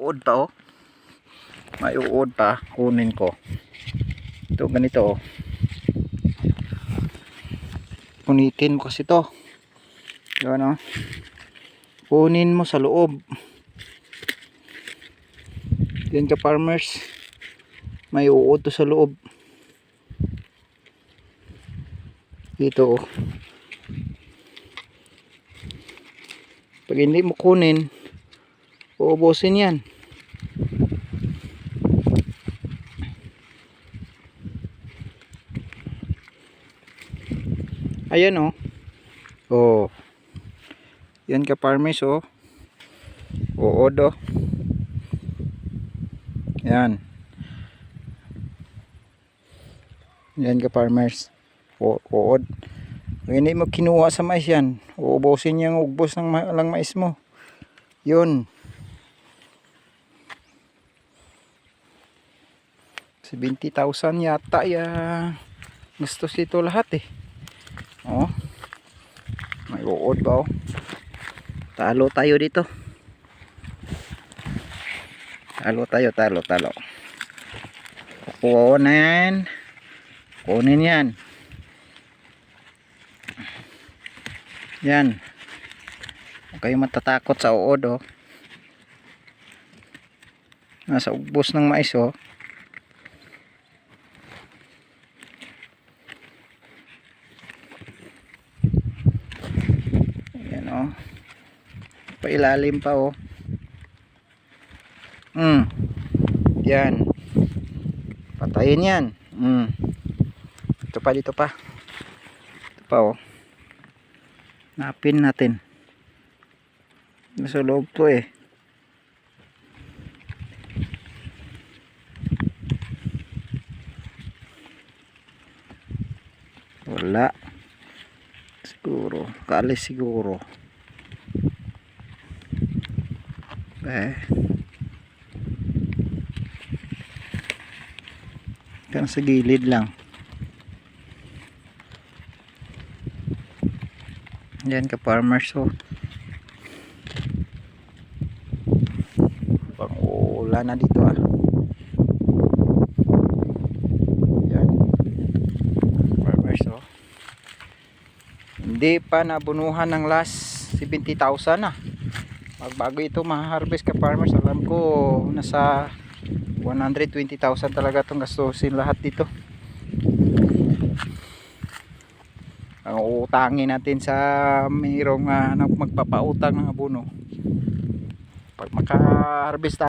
uod pa oh. May uod pa, kunin ko. Ito ganito oh. Kunitin mo kasi to. Yan oh. Kunin mo sa loob. Yan ka farmers. May uod to sa loob. Dito oh. Pag hindi mo kunin, uubusin yan. Ayan oh. Oh. Yan ka farmers oh. Uod oh. Yan. Yan ka farmers. Uod. Kung hindi mo kinuha sa mais yan, uubusin yung ugbos ng lang mais mo. Yun. 70,000 yata ya. Gusto sito lahat eh. Oh. May uod ba oh. Talo tayo dito. Talo. Kukunin. Kunin yan. Yan. Huwag kayong matatakot sa uod oh. Nasa ugbos ng mais oh. Yan oh. Pailalim pa oh. Yan. Patayin yan. Dito pa. Ito pa oh. Napin natin. Nasa loob to eh. Wala. Siguro. Kaalis siguro. Kan sa gilid lang. Yan ka farmers oh. Pang ulan na dito ah. Yan. Farmers oh. Hindi pa nabunuhan ng last 70,000 ah. Bago ito ma-harvest ka farmers, alam ko nasa 120,000 talaga itong gastusin lahat dito. Ang uutangin natin sa mayroong magpapautang ng abono pag maka-harvest